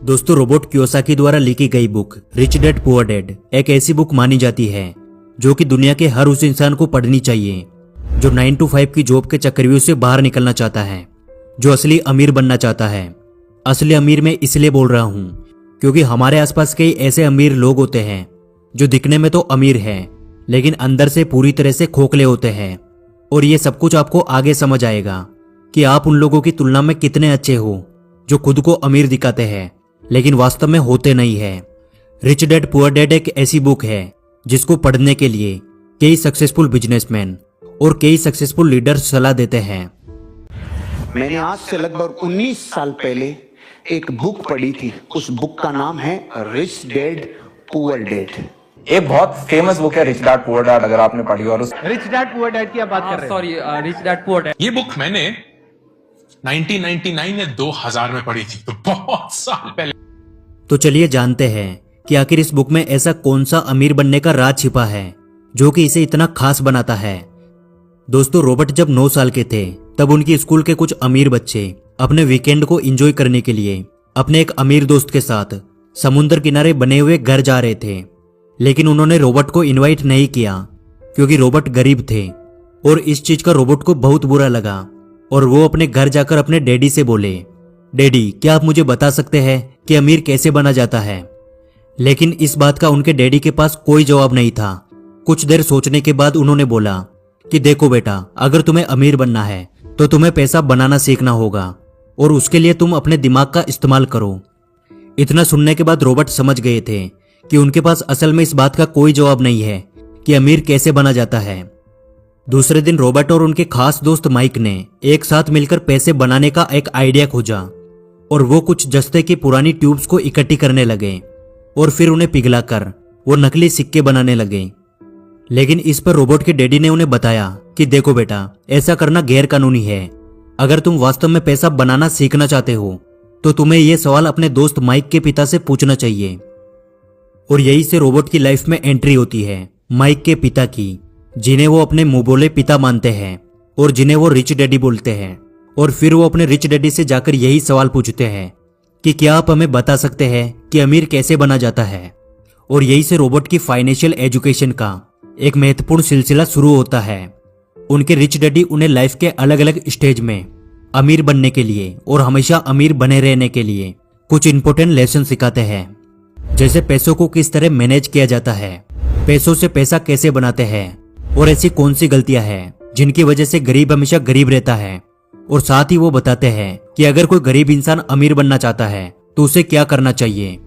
दोस्तों, Robert Kiyosaki द्वारा लिखी गई book rich dad poor dad एक ऐसी बुक मानी जाती है जो कि दुनिया के हर उस इंसान को पढ़नी चाहिए जो 9 to 5 की जॉब के चक्रव्यूह से बाहर निकलना चाहता है, जो असली अमीर बनना चाहता है। असली अमीर मैं इसलिए बोल रहा हूं क्योंकि हमारे आसपास कई ऐसे अमीर लोग होते हैं जो दिखने में तो अमीर हैं लेकिन अंदर से पूरी तरह से खोखले होते हैं। और ये सब कुछ आपको आगे समझ आएगा कि आप उन लोगों की तुलना में कितने अच्छे हो जो खुद को अमीर दिखाते हैं लेकिन वास्तव में होते नहीं है। रिच डैड पुअर डैड एक ऐसी बुक है जिसको पढ़ने के लिए कई सक्सेसफुल बिजनेसमैन और कई सक्सेसफुल लीडर्स सलाह देते हैं। मैंने आज से लगभग 19 साल पहले एक बुक पढ़ी थी। उस बुक का नाम है रिच डैड पुअर डैड। एक बहुत फेमस बुक है रिच डैड पुअर डैड, अगर आपने पढ़ी हो। और उस रिच डैड पुअर डैड की आप बात कर रहे हैं? Sorry, rich dad poor dad. ये बुक मैंने 1999 या 2000 में पढ़ी थी, तो बहुत साल पहले। तो चलिए जानते हैं कि आखिर इस बुक में ऐसा कौन सा अमीर बनने का राज छिपा है जो कि इसे इतना खास बनाता है। दोस्तों, रॉबर्ट जब 9 साल के थे तब उनकी स्कूल के कुछ अमीर बच्चे अपने वीकेंड को एंजॉय करने के लिए अपने एक अमीर दोस्त के साथ समुद्र किनारे बने हुए घर जा रहे थे। लेकिन उन्होंने रॉबर्ट को इनवाइट नहीं किया क्योंकि रॉबर्ट गरीब थे और इस चीज का रॉबर्ट को बहुत बुरा लगा और वो अपने घर जाकर अपने डैडी से बोले, डैडी क्या आप मुझे बता सकते हैं कि अमीर कैसे बना जाता है। लेकिन इस बात का उनके डैडी के पास कोई जवाब नहीं था। कुछ देर सोचने के बाद उन्होंने बोला कि देखो बेटा, अगर तुम्हें अमीर बनना है तो तुम्हें पैसा बनाना सीखना होगा और उसके लिए तुम अपने दिमाग का इस्तेमाल करो। इतना सुनने के बाद रॉबर्ट समझ गए थे कि उनके पास असल में इस बात का कोई जवाब नहीं है कि अमीर कैसे बना जाता है। दूसरे दिन रॉबर्ट और उनके खास दोस्त माइक ने एक साथ मिलकर पैसे बनाने का एक आइडिया खोजा और वो कुछ जस्ते की पुरानी ट्यूब्स को इकट्ठी करने लगे और फिर उन्हें पिघलाकर वो नकली सिक्के बनाने लगे। लेकिन इस पर रॉबर्ट के डैडी ने उन्हें बताया कि देखो बेटा, ऐसा करना गैर कानूनी है। अगर तुम वास्तव में पैसा बनाना सीखना चाहते हो तो तुम्हें यह सवाल अपने दोस्त माइक के पिता से पूछना चाहिए। और यही से रॉबर्ट की लाइफ में एंट्री होती है माइक के पिता की, जिन्हें वो अपने मुंह बोले पिता मानते हैं और जिन्हें वो रिच डैडी बोलते हैं। और फिर वो अपने रिच डैडी से जाकर यही सवाल पूछते हैं कि क्या आप हमें बता सकते हैं कि अमीर कैसे बना जाता है। और यही से रॉबर्ट की फाइनेंशियल एजुकेशन का एक महत्वपूर्ण सिलसिला शुरू होता है। उनके रिच डैडी उन्हें लाइफ के अलग अलग स्टेज में अमीर बनने के लिए और हमेशा अमीर बने रहने के लिए कुछ इंपॉर्टेंट लेसन सिखाते हैं, जैसे पैसों को किस तरह मैनेज किया जाता है, पैसों से पैसा कैसे बनाते हैं और ऐसी कौन सी गलतियां हैं जिनकी वजह से गरीब हमेशा गरीब रहता है। और साथ ही वो बताते हैं कि अगर कोई गरीब इंसान अमीर बनना चाहता है तो उसे क्या करना चाहिए।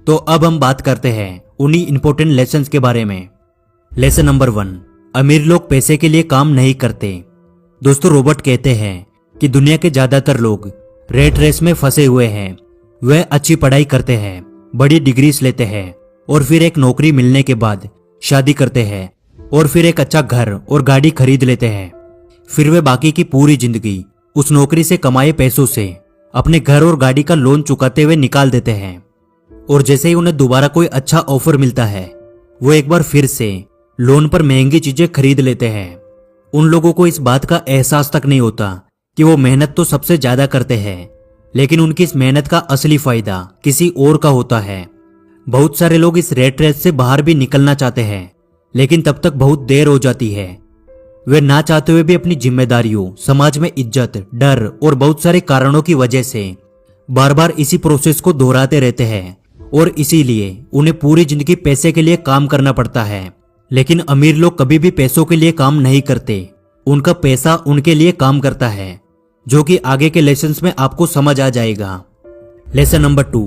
तो अब हम बात करते हैं उन्हीं इंपॉर्टेंट लेसन्स के बारे में। लेसन नंबर 1, अमीर लोग पैसे के लिए काम नहीं करते। दोस्तों, रॉबर्ट कहते हैं कि दुनिया के ज्यादातर लोग रेट रेस में फंसे हुए हैं। वह अच्छी पढ़ाई करते हैं, बड़ी डिग्रीज लेते हैं और फिर एक नौकरी मिलने के बाद शादी करते हैं और फिर एक अच्छा घर और गाड़ी खरीद लेते हैं। फिर वे बाकी की पूरी जिंदगी उस नौकरी से कमाए पैसों से अपने घर और गाड़ी का लोन चुकाते हुए निकाल देते हैं। और जैसे ही उन्हें दोबारा कोई अच्छा ऑफर मिलता है वो एक बार फिर से लोन पर महंगी चीजें खरीद लेते हैं। उन लोगों को इस बात का एहसास तक नहीं होता कि वो मेहनत तो सबसे ज्यादा करते हैं, लेकिन उनकी इस मेहनत का असली फायदा किसी और का होता है। बहुत सारे लोग इस रेट रेस से बाहर भी निकलना चाहते हैं लेकिन तब तक बहुत देर हो जाती है। वे ना चाहते हुए भी अपनी जिम्मेदारियों, समाज में इज्जत, डर और बहुत सारे कारणों की वजह से बार बार इसी प्रोसेस को दोहराते रहते हैं और इसीलिए उन्हें पूरी जिंदगी पैसे के लिए काम करना पड़ता है। लेकिन अमीर लोग कभी भी पैसों के लिए काम नहीं करते, उनका पैसा उनके लिए काम करता है, जो कि आगे के लेसन्स में आपको समझ आ जाएगा। लेसन नंबर 2,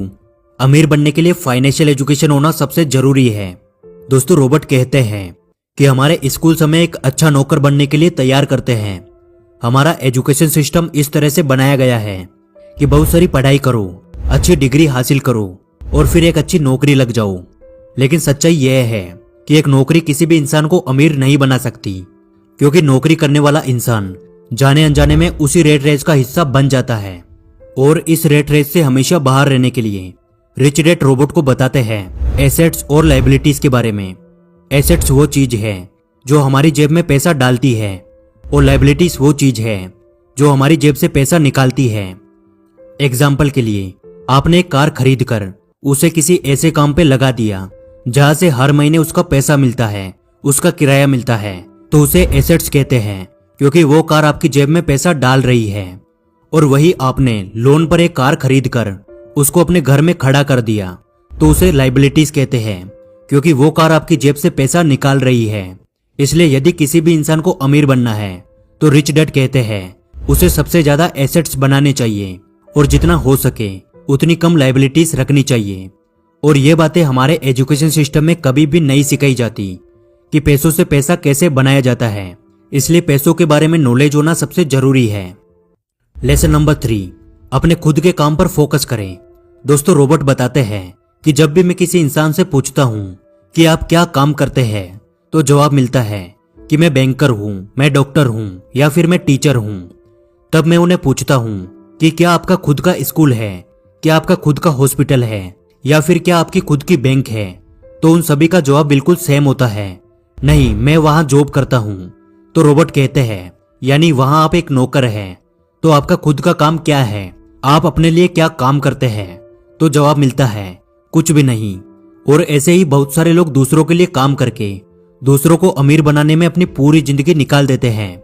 अमीर बनने के लिए फाइनेंशियल एजुकेशन होना सबसे जरूरी है। दोस्तों, रॉबर्ट कहते हैं कि हमारे स्कूल हमें एक अच्छा नौकर बनने के लिए तैयार करते हैं। हमारा एजुकेशन सिस्टम इस तरह से बनाया गया है कि बहुत सारी पढ़ाई करो, अच्छी डिग्री हासिल करो और फिर एक अच्छी नौकरी लग जाओ। लेकिन सच्चाई यह है कि एक नौकरी किसी भी इंसान को अमीर नहीं बना सकती, क्योंकि नौकरी करने वाला इंसान जाने अनजाने में उसी रेट रेस का हिस्सा बन जाता है। और इस रेट रेस से हमेशा बाहर रहने के लिए रिच डैड रॉबर्ट को बताते हैं एसेट्स और लायबिलिटीज के बारे में। एसेट्स वो चीज है जो हमारी जेब में पैसा डालती है और लायबिलिटीज वो चीज है जो हमारी जेब से पैसा निकालती है। एग्जाम्पल के लिए, आपने एक कार खरीद कर उसे किसी ऐसे काम पे लगा दिया जहां से हर महीने उसका पैसा मिलता है, उसका किराया मिलता है, तो उसे एसेट्स कहते हैं, क्योंकि वो कार आपकी जेब में पैसा डाल रही है। और वही आपने लोन पर एक कार खरीद कर उसको अपने घर में खड़ा कर दिया तो उसे लाइबिलिटीज कहते हैं, क्योंकि वो कार आपकी जेब से पैसा निकाल रही है। इसलिए यदि किसी भी इंसान को अमीर बनना है तो रिच डैड कहते हैं उसे सबसे ज्यादा एसेट्स बनाने चाहिए और जितना हो सके उतनी कम लाइबिलिटीज रखनी चाहिए। और ये बातें हमारे एजुकेशन सिस्टम में कभी भी नहीं सिखाई जाती कि पैसों से पैसा कैसे बनाया जाता है। इसलिए पैसों के बारे में नॉलेज होना सबसे जरूरी है। लेसन नंबर 3, अपने खुद के काम पर फोकस करें। दोस्तों, रॉबर्ट बताते हैं कि जब भी मैं किसी इंसान से पूछता हूं कि आप क्या काम करते हैं, तो जवाब मिलता है कि मैं बैंकर हूं, मैं डॉक्टर हूं या फिर मैं टीचर हूं। तब मैं उन्हें पूछता हूं कि क्या आपका खुद का स्कूल है, क्या आपका खुद का हॉस्पिटल है या फिर क्या आपकी खुद की बैंक है, तो उन सभी का जवाब बिल्कुल सेम होता है, नहीं, मैं वहां जॉब करता हूं। तो रॉबर्ट कहते हैं यानी वहां आप एक नौकर हैं। तो आपका खुद का काम क्या है, आप अपने लिए क्या काम करते हैं? तो जवाब मिलता है कुछ भी नहीं। और ऐसे ही बहुत सारे लोग दूसरों के लिए काम करके दूसरों को अमीर बनाने में अपनी पूरी जिंदगी निकाल देते हैं।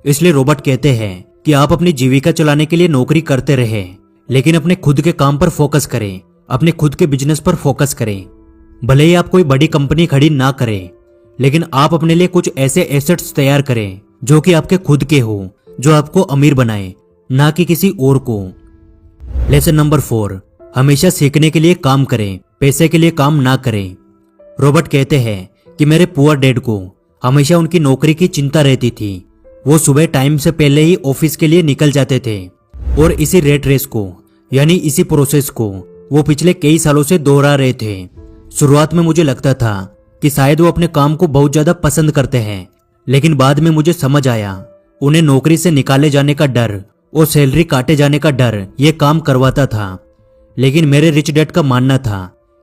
इसलिए रॉबर्ट कहते हैं कि आप अपनी जीविका चलाने के लिए नौकरी करते रहे, लेकिन अपने खुद के काम पर फोकस करें, अपने खुद के बिजनेस पर फोकस करें। भले ही आप कोई बड़ी कंपनी खड़ी ना करें, लेकिन आप अपने लिए कुछ ऐसे एसेट्स तैयार करें जो कि आपके खुद के हो, जो आपको अमीर बनाए, ना कि किसी और को। लेसन नंबर 4, हमेशा सीखने के लिए काम करें, पैसे के लिए काम ना करें। रॉबर्ट कहते हैं कि मेरे पुअर डैड को हमेशा उनकी नौकरी की चिंता रहती थी। वो सुबह टाइम से पहले ही ऑफिस के लिए निकल जाते थे और इसी रेट रेस को यानी इसी प्रोसेस को वो पिछले कई सालों से दोहरा रहे थे। शुरुआत में मुझे लगता था कि शायद वो अपने काम को बहुत ज्यादा पसंद करते हैं, लेकिन बाद में मुझे समझ आया उन्हें नौकरी से निकाले जाने का डर और सैलरी काटे जाने का डर ये काम करवाता था। लेकिन मेरे रिच डैड का मानना था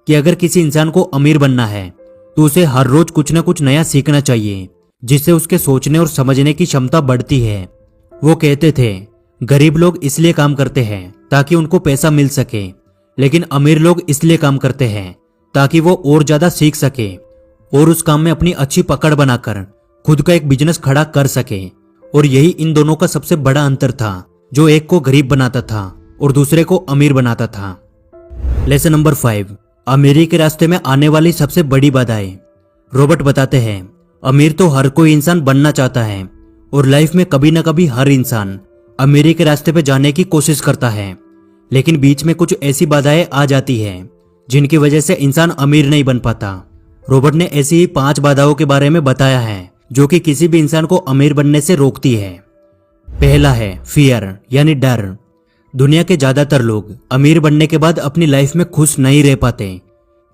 कि अगर किसी इंसान को अमीर बनना है तो उसे हर रोज कुछ न कुछ नया सीखना चाहिए, जिससे उसके सोचने और समझने की क्षमता बढ़ती है। वो कहते थे गरीब लोग इसलिए काम करते हैं ताकि उनको पैसा मिल सके, लेकिन अमीर लोग इसलिए काम करते हैं ताकि वो और ज्यादा सीख सके और उस काम में अपनी अच्छी पकड़ बनाकर खुद का एक बिजनेस खड़ा कर सके। और यही इन दोनों का सबसे बड़ा अंतर था, जो एक को गरीब बनाता था और दूसरे को अमीर बनाता था। लेसन नंबर 5, अमीरी के रास्ते में आने वाली सबसे बड़ी बाधाएं। रॉबर्ट बताते हैं अमीर तो हर कोई इंसान बनना चाहता है और लाइफ में कभी ना कभी हर इंसान अमीरी के रास्ते पे जाने की कोशिश करता है, लेकिन बीच में कुछ ऐसी बाधाएं आ जाती है जिनकी वजह से इंसान अमीर नहीं बन पाता। रॉबर्ट ने ऐसी ही 5 बाधाओं के बारे में बताया है जो कि किसी भी इंसान को अमीर बनने से रोकती है। पहला है फियर यानी डर। दुनिया के ज्यादातर लोग अमीर बनने के बाद अपनी लाइफ में खुश नहीं रह पाते,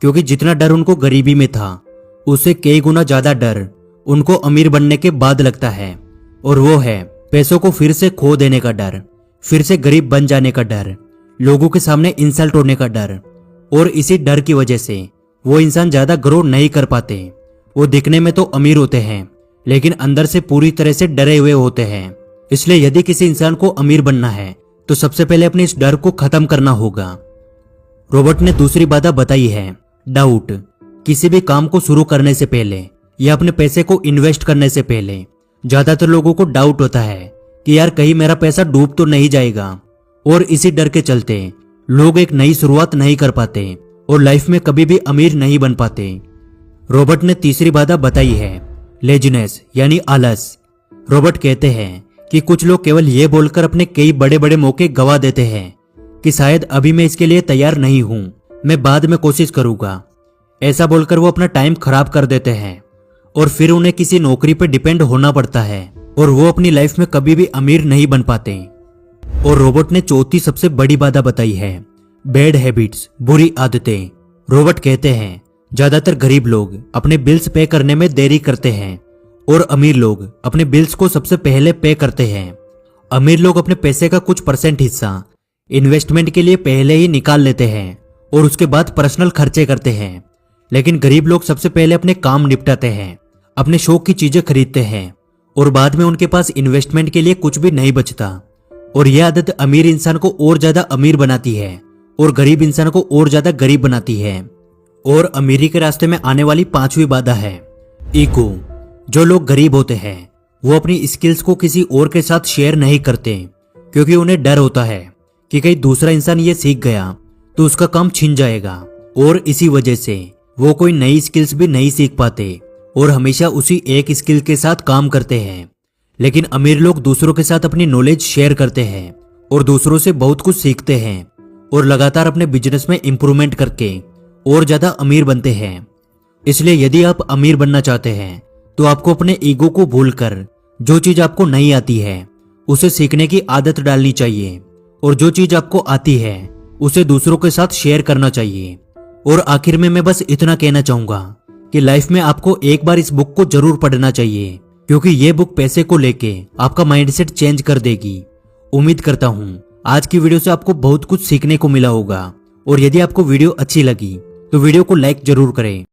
क्योंकि जितना डर उनको गरीबी में था उससे कई गुना ज्यादा डर उनको अमीर बनने के बाद लगता है, और वो है पैसों को फिर से खो देने का डर, फिर से गरीब बन जाने का डर, लोगों के सामने इंसल्ट होने का डर। और इसी डर की वजह से वो इंसान ज्यादा ग्रो नहीं कर पाते। वो दिखने में तो अमीर होते हैं, लेकिन अंदर से पूरी तरह से डरे हुए होते हैं। इसलिए यदि किसी इंसान को अमीर बनना है तो सबसे पहले अपने इस डर को खत्म करना होगा। रॉबर्ट ने दूसरी बाधा बताई है डाउट। किसी भी काम को शुरू करने से पहले या अपने पैसे को इन्वेस्ट करने से पहले ज्यादातर लोगों को डाउट होता है कि यार कहीं मेरा पैसा डूब तो नहीं जाएगा, और इसी डर के चलते लोग एक नई शुरुआत नहीं कर पाते और लाइफ में कभी भी अमीर नहीं बन पाते। रॉबर्ट ने तीसरी बाधा बताई है लेजीनेस यानी आलस। रॉबर्ट कहते हैं कि कुछ लोग केवल ये बोलकर अपने कई बड़े बड़े मौके गवा देते हैं कि शायद अभी मैं इसके लिए तैयार नहीं हूं, मैं बाद में कोशिश करूंगा। ऐसा बोलकर वो अपना टाइम खराब कर देते हैं और फिर उन्हें किसी नौकरी पर डिपेंड होना पड़ता है और वो अपनी लाइफ में कभी भी अमीर नहीं बन पाते। और रॉबर्ट ने चौथी सबसे बड़ी बाधा बताई है बैड हैबिट्स, बुरी आदतें। रॉबर्ट कहते हैं ज्यादातर गरीब लोग अपने बिल्स पे करने में देरी करते हैं और अमीर लोग अपने बिल्स को सबसे पहले पे करते हैं। अमीर लोग अपने पैसे का कुछ % हिस्सा इन्वेस्टमेंट के लिए पहले ही निकाल लेते हैं और उसके बाद पर्सनल खर्चे करते हैं, लेकिन गरीब लोग सबसे पहले अपने काम निपटाते हैं, अपने शौक की चीजें खरीदते हैं और बाद में उनके पास इन्वेस्टमेंट के लिए कुछ भी नहीं बचता। और यह आदत अमीर इंसान को और ज्यादा अमीर बनाती है और गरीब इंसान को और ज्यादा गरीब बनाती है। और अमीरी के रास्ते में आने वाली 5वीं बाधा है ईगो। जो लोग गरीब होते हैं वो अपनी स्किल्स को किसी और के साथ शेयर नहीं करते, क्योंकि उन्हें डर होता है कि कहीं दूसरा इंसान ये सीख गया तो उसका काम छिन जाएगा। और इसी वजह से वो कोई नई स्किल्स भी नहीं सीख पाते और हमेशा उसी एक स्किल के साथ काम करते हैं। लेकिन अमीर लोग दूसरों के साथ अपनी नॉलेज शेयर करते हैं और दूसरों से बहुत कुछ सीखते हैं और लगातार अपने बिजनेस में इंप्रूवमेंट करके और ज्यादा अमीर बनते हैं। इसलिए यदि आप अमीर बनना चाहते हैं तो आपको अपने ईगो को भूलकर जो चीज आपको नहीं आती है उसे सीखने की आदत डालनी चाहिए, और जो चीज आपको आती है उसे दूसरों के साथ शेयर करना चाहिए। और आखिर में मैं बस इतना कहना चाहूंगा कि लाइफ में आपको एक बार इस बुक को जरूर पढ़ना चाहिए, क्योंकि ये बुक पैसे को लेके आपका माइंडसेट चेंज कर देगी। उम्मीद करता हूं आज की वीडियो से आपको बहुत कुछ सीखने को मिला होगा। और यदि आपको वीडियो अच्छी लगी तो वीडियो को लाइक जरूर करें।